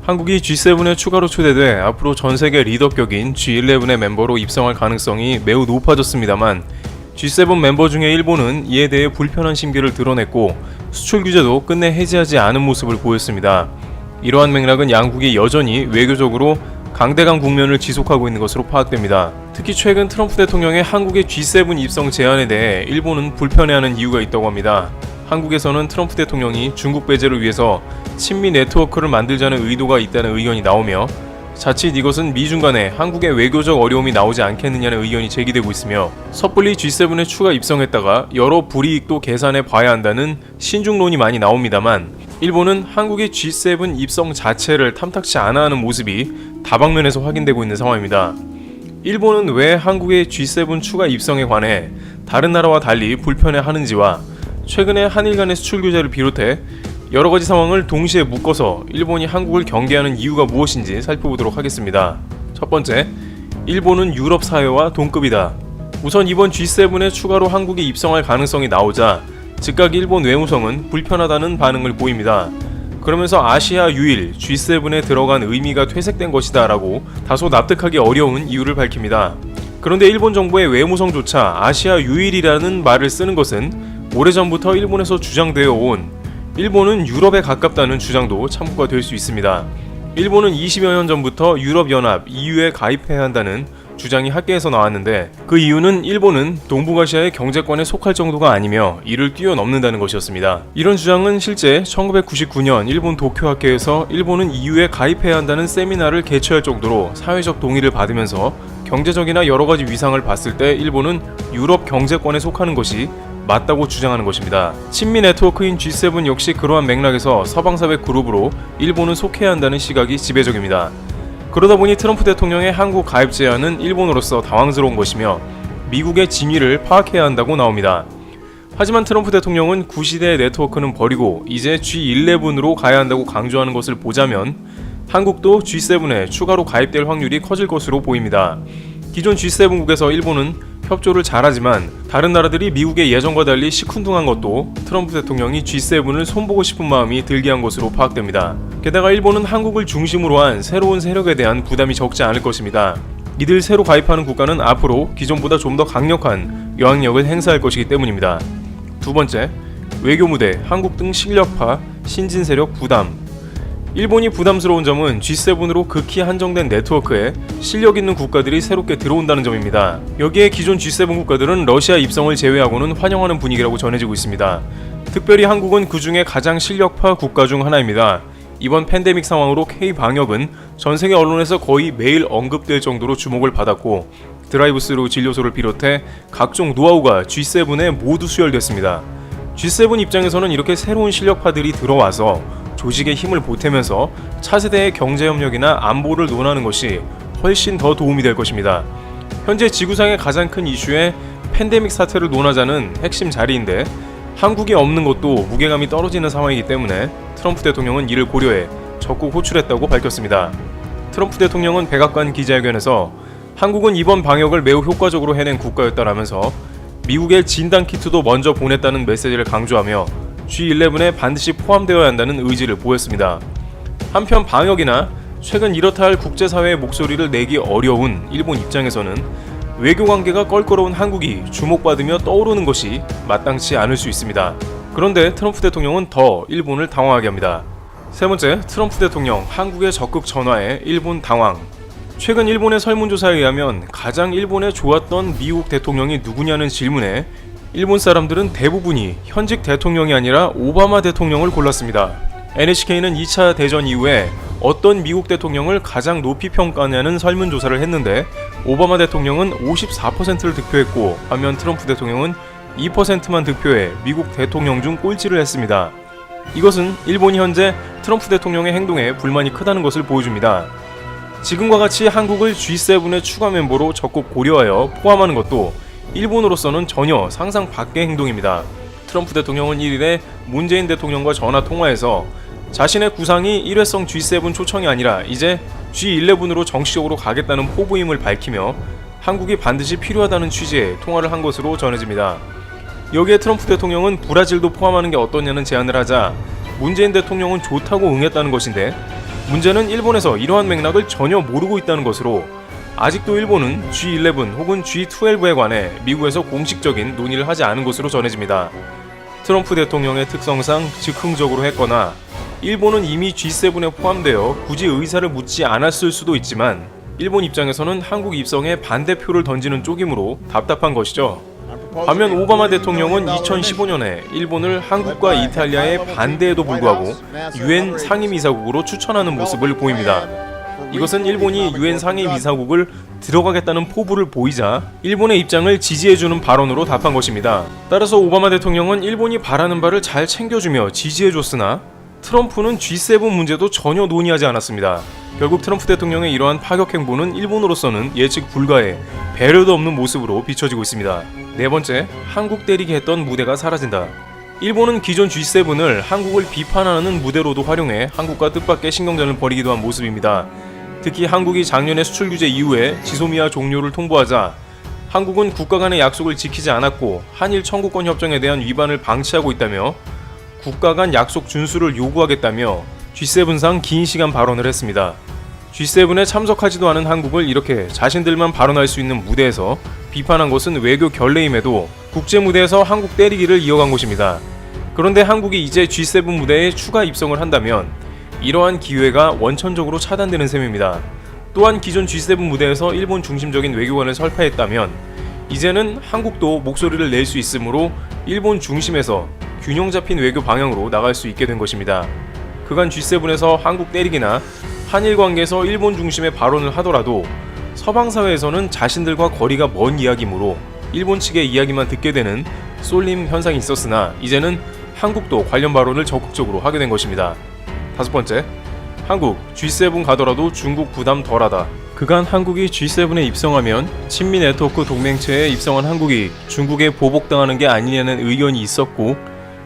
한국이 G7에 추가로 초대돼 앞으로 전세계 리더격인 G11의 멤버로 입성할 가능성이 매우 높아졌습니다만 G7 멤버 중에 일본은 이에 대해 불편한 심기를 드러냈고 수출 규제도 끝내 해제하지 않은 모습을 보였습니다. 이러한 맥락은 양국이 여전히 외교적으로 강대강 국면을 지속하고 있는 것으로 파악됩니다. 특히 최근 트럼프 대통령의 한국의 G7 입성 제안에 대해 일본은 불편해하는 이유가 있다고 합니다. 한국에서는 트럼프 대통령이 중국 배제를 위해서 친미 네트워크를 만들자는 의도가 있다는 의견이 나오며 자칫 이것은 미중 간에 한국의 외교적 어려움이 나오지 않겠느냐는 의견이 제기되고 있으며 섣불리 G7에 추가 입성했다가 여러 불이익도 계산해 봐야 한다는 신중론이 많이 나옵니다만 일본은 한국의 G7 입성 자체를 탐탁치 않아 하는 모습이 다방면에서 확인되고 있는 상황입니다. 일본은 왜 한국의 G7 추가 입성에 관해 다른 나라와 달리 불편해하는지와 최근에 한일 간의 수출 규제를 비롯해 여러가지 상황을 동시에 묶어서 일본이 한국을 경계하는 이유가 무엇인지 살펴보도록 하겠습니다. 첫 번째, 일본은 유럽 사회와 동급이다. 우선 이번 G7에 추가로 한국이 입성할 가능성이 나오자 즉각 일본 외무성은 불편하다는 반응을 보입니다. 그러면서 아시아 유일 G7에 들어간 의미가 퇴색된 것이다 라고 다소 납득하기 어려운 이유를 밝힙니다. 그런데 일본 정부의 외무성조차 아시아 유일이라는 말을 쓰는 것은 오래전부터 일본에서 주장되어 온 일본은 유럽에 가깝다는 주장도 참고가 될 수 있습니다. 일본은 20여 년 전부터 유럽연합 EU에 가입해야 한다는 주장이 학계에서 나왔는데 그 이유는 일본은 동북아시아의 경제권에 속할 정도가 아니며 이를 뛰어넘는다는 것이었습니다. 이런 주장은 실제 1999년 일본 도쿄 학회에서 일본은 EU에 가입해야 한다는 세미나를 개최할 정도로 사회적 동의를 받으면서 경제적이나 여러가지 위상을 봤을 때 일본은 유럽 경제권에 속하는 것이 맞다고 주장하는 것입니다. 친미 네트워크인 G7 역시 그러한 맥락에서 서방사회 그룹으로 일본은 속해야 한다는 시각이 지배적입니다. 그러다 보니 트럼프 대통령의 한국 가입 제안은 일본으로서 당황스러운 것이며 미국의 진위를 파악해야 한다고 나옵니다. 하지만 트럼프 대통령은 구시대의 네트워크는 버리고 이제 G11으로 가야 한다고 강조하는 것을 보자면 한국도 G7에 추가로 가입될 확률이 커질 것으로 보입니다. 기존 G7국에서 일본은 협조를 잘하지만 다른 나라들이 미국의 예정과 달리 시큰둥한 것도 트럼프 대통령이 G7을 손보고 싶은 마음이 들게 한 것으로 파악됩니다. 게다가 일본은 한국을 중심으로 한 새로운 세력에 대한 부담이 적지 않을 것입니다. 이들 새로 가입하는 국가는 앞으로 기존보다 좀 더 강력한 영향력을 행사할 것이기 때문입니다. 두 번째, 외교 무대, 한국 등 실력파, 신진 세력 부담. 일본이 부담스러운 점은 G7으로 극히 한정된 네트워크에 실력 있는 국가들이 새롭게 들어온다는 점입니다. 여기에 기존 G7 국가들은 러시아 입성을 제외하고는 환영하는 분위기라고 전해지고 있습니다. 특별히 한국은 그 중에 가장 실력파 국가 중 하나입니다. 이번 팬데믹 상황으로 K-방역은 전세계 언론에서 거의 매일 언급될 정도로 주목을 받았고 드라이브스루 진료소를 비롯해 각종 노하우가 G7에 모두 수혈됐습니다. G7 입장에서는 이렇게 새로운 실력파들이 들어와서 조직의 힘을 보태면서 차세대의 경제협력이나 안보를 논하는 것이 훨씬 더 도움이 될 것입니다. 현재 지구상의 가장 큰 이슈에 팬데믹 사태를 논하자는 핵심 자리인데 한국이 없는 것도 무게감이 떨어지는 상황이기 때문에 트럼프 대통령은 이를 고려해 적극 호출했다고 밝혔습니다. 트럼프 대통령은 백악관 기자회견에서 한국은 이번 방역을 매우 효과적으로 해낸 국가였다라면서 미국의 진단키트도 먼저 보냈다는 메시지를 강조하며 G11에 반드시 포함되어야 한다는 의지를 보였습니다. 한편 방역이나 최근 이렇다 할 국제사회의 목소리를 내기 어려운 일본 입장에서는 외교관계가 껄끄러운 한국이 주목받으며 떠오르는 것이 마땅치 않을 수 있습니다. 그런데 트럼프 대통령은 더 일본을 당황하게 합니다. 세 번째, 트럼프 대통령 한국의 적극 전화에 일본 당황. 최근 일본의 설문조사에 의하면 가장 일본에 좋았던 미국 대통령이 누구냐는 질문에 일본 사람들은 대부분이 현직 대통령이 아니라 오바마 대통령을 골랐습니다. NHK는 2차 대전 이후에 어떤 미국 대통령을 가장 높이 평가하냐는 설문조사를 했는데 오바마 대통령은 54%를 득표했고 반면 트럼프 대통령은 2%만 득표해 미국 대통령 중 꼴찌를 했습니다. 이것은 일본이 현재 트럼프 대통령의 행동에 불만이 크다는 것을 보여줍니다. 지금과 같이 한국을 G7의 추가 멤버로 적극 고려하여 포함하는 것도 일본으로서는 전혀 상상 밖의 행동입니다. 트럼프 대통령은 1일에 문재인 대통령과 전화 통화에서 자신의 구상이 일회성 G7 초청이 아니라 이제 G11으로 정식적으로 가겠다는 포부임을 밝히며 한국이 반드시 필요하다는 취지의 통화를 한 것으로 전해집니다. 여기에 트럼프 대통령은 브라질도 포함하는 게 어떠냐는 제안을 하자 문재인 대통령은 좋다고 응했다는 것인데 문제는 일본에서 이러한 맥락을 전혀 모르고 있다는 것으로 아직도 일본은 G11 혹은 G12에 관해 미국에서 공식적인 논의를 하지 않은 것으로 전해집니다. 트럼프 대통령의 특성상 즉흥적으로 했거나 일본은 이미 G7에 포함되어 굳이 의사를 묻지 않았을 수도 있지만 일본 입장에서는 한국 입성에 반대표를 던지는 쪽이므로 답답한 것이죠. 반면 오바마 대통령은 2015년에 일본을 한국과 이탈리아의 반대에도 불구하고 유엔 상임이사국으로 추천하는 모습을 보입니다. 이것은 일본이 유엔 상임이사국을 들어가겠다는 포부를 보이자 일본의 입장을 지지해주는 발언으로 답한 것입니다. 따라서 오바마 대통령은 일본이 바라는 바를 잘 챙겨주며 지지해줬으나 트럼프는 G7 문제도 전혀 논의하지 않았습니다. 결국 트럼프 대통령의 이러한 파격 행보는 일본으로서는 예측 불가의 배려도 없는 모습으로 비춰지고 있습니다. 네 번째, 한국 때리게 했던 무대가 사라진다. 일본은 기존 G7을 한국을 비판하는 무대로도 활용해 한국과 뜻밖의 신경전을 벌이기도 한 모습입니다. 특히 한국이 작년에 수출 규제 이후에 지소미아 종료를 통보하자 한국은 국가 간의 약속을 지키지 않았고 한일 청구권 협정에 대한 위반을 방치하고 있다며 국가 간 약속 준수를 요구하겠다며 G7상 긴 시간 발언을 했습니다. G7에 참석하지도 않은 한국을 이렇게 자신들만 발언할 수 있는 무대에서 비판한 것은 외교 결례임에도 국제 무대에서 한국 때리기를 이어간 것입니다. 그런데 한국이 이제 G7 무대에 추가 입성을 한다면 이러한 기회가 원천적으로 차단되는 셈입니다. 또한 기존 G7 무대에서 일본 중심적인 외교관을 설파했다면 이제는 한국도 목소리를 낼 수 있으므로 일본 중심에서 균형 잡힌 외교 방향으로 나갈 수 있게 된 것입니다. 그간 G7에서 한국 때리기나 한일 관계에서 일본 중심의 발언을 하더라도 서방 사회에서는 자신들과 거리가 먼 이야기이므로 일본 측의 이야기만 듣게 되는 쏠림 현상이 있었으나 이제는 한국도 관련 발언을 적극적으로 하게 된 것입니다. 다섯 번째, 한국 G7 가더라도 중국 부담 덜하다. 그간 한국이 G7에 입성하면 친미 네트워크 동맹체에 입성한 한국이 중국에 보복당하는 게 아니냐는 의견이 있었고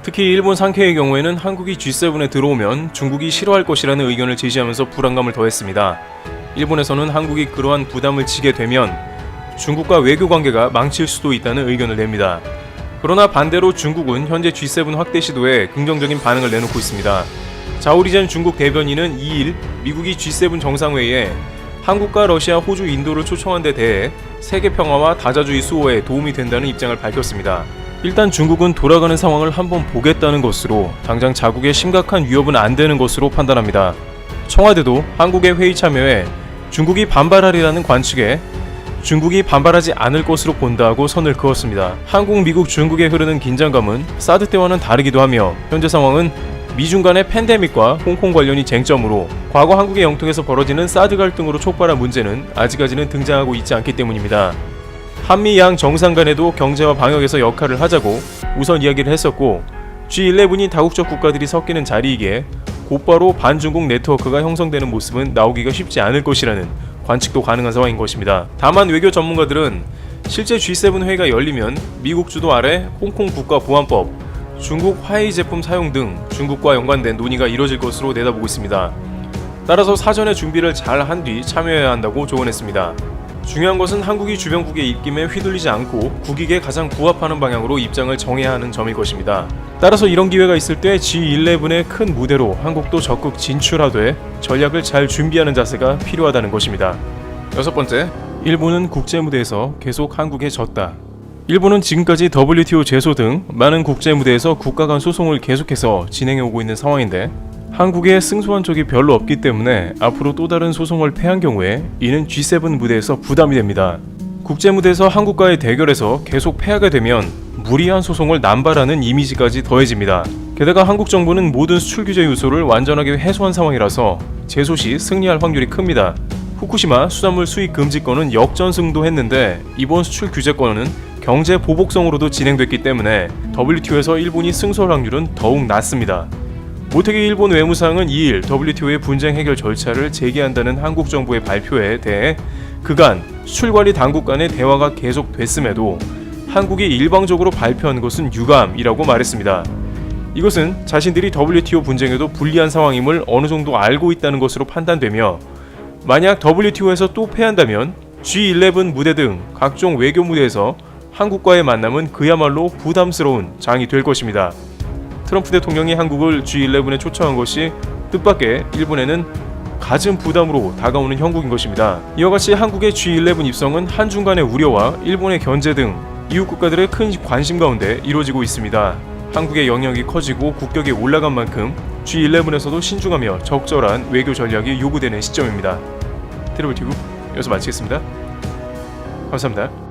특히 일본 상케이의 경우에는 한국이 G7에 들어오면 중국이 싫어할 것이라는 의견을 제시하면서 불안감을 더했습니다. 일본에서는 한국이 그러한 부담을 지게 되면 중국과 외교 관계가 망칠 수도 있다는 의견을 냅니다. 그러나 반대로 중국은 현재 G7 확대 시도에 긍정적인 반응을 내놓고 있습니다. 자오리젠 중국 대변인은 2일 미국이 G7 정상회의에 한국과 러시아, 호주, 인도를 초청한 데 대해 세계 평화와 다자주의 수호에 도움이 된다는 입장을 밝혔습니다. 일단 중국은 돌아가는 상황을 한번 보겠다는 것으로 당장 자국의 심각한 위협은 안 되는 것으로 판단합니다. 청와대도 한국의 회의 참여에 중국이 반발하리라는 관측에 중국이 반발하지 않을 것으로 본다고 선을 그었습니다. 한국, 미국, 중국에 흐르는 긴장감은 사드 때와는 다르기도 하며 현재 상황은 미중 간의 팬데믹과 홍콩 관련이 쟁점으로 과거 한국의 영토에서 벌어지는 사드 갈등으로 촉발한 문제는 아직까지는 등장하고 있지 않기 때문입니다. 한미 양 정상 간에도 경제와 방역에서 역할을 하자고 우선 이야기를 했었고 G11이 다국적 국가들이 섞이는 자리이기에 곧바로 반중국 네트워크가 형성되는 모습은 나오기가 쉽지 않을 것이라는 관측도 가능한 상황인 것입니다. 다만 외교 전문가들은 실제 G7 회의가 열리면 미국 주도 아래 홍콩 국가보안법, 중국 화웨이 제품 사용 등 중국과 연관된 논의가 이뤄질 것으로 내다보고 있습니다. 따라서 사전에 준비를 잘 한 뒤 참여해야 한다고 조언했습니다. 중요한 것은 한국이 주변국의 입김에 휘둘리지 않고 국익에 가장 부합하는 방향으로 입장을 정해야 하는 점일 것입니다. 따라서 이런 기회가 있을 때 G11의 큰 무대로 한국도 적극 진출하되 전략을 잘 준비하는 자세가 필요하다는 것입니다. 여섯 번째, 일본은 국제 무대에서 계속 한국에 졌다. 일본은 지금까지 WTO 제소 등 많은 국제 무대에서 국가 간 소송을 계속해서 진행해오고 있는 상황인데 한국에 승소한 적이 별로 없기 때문에 앞으로 또 다른 소송을 패한 경우에 이는 G7 무대에서 부담이 됩니다. 국제 무대에서 한국과의 대결에서 계속 패하게 되면 무리한 소송을 남발하는 이미지까지 더해집니다. 게다가 한국 정부는 모든 수출 규제 요소를 완전하게 해소한 상황이라서 제소 시 승리할 확률이 큽니다. 후쿠시마 수산물 수입 금지권은 역전승도 했는데 이번 수출 규제권은 경제 보복성으로도 진행됐기 때문에 WTO에서 일본이 승소할 확률은 더욱 낮습니다. 모태기 일본 외무상은 2일 WTO의 분쟁 해결 절차를 재개한다는 한국 정부의 발표에 대해 그간 수출관리 당국 간의 대화가 계속됐음에도 한국이 일방적으로 발표한 것은 유감이라고 말했습니다. 이것은 자신들이 WTO 분쟁에도 불리한 상황임을 어느 정도 알고 있다는 것으로 판단되며 만약 WTO에서 또 패한다면 G11 무대 등 각종 외교 무대에서 한국과의 만남은 그야말로 부담스러운 장이 될 것입니다. 트럼프 대통령이 한국을 G11에 초청한 것이 뜻밖의 일본에는 갖은 부담으로 다가오는 형국인 것입니다. 이와 같이 한국의 G11 입성은 한중 간의 우려와 일본의 견제 등 이웃 국가들의 큰 관심 가운데 이루어지고 있습니다. 한국의 영향이 커지고 국격이 올라간 만큼 G11에서도 신중하며 적절한 외교 전략이 요구되는 시점입니다. 트래블 튜브 여기서 마치겠습니다. 감사합니다.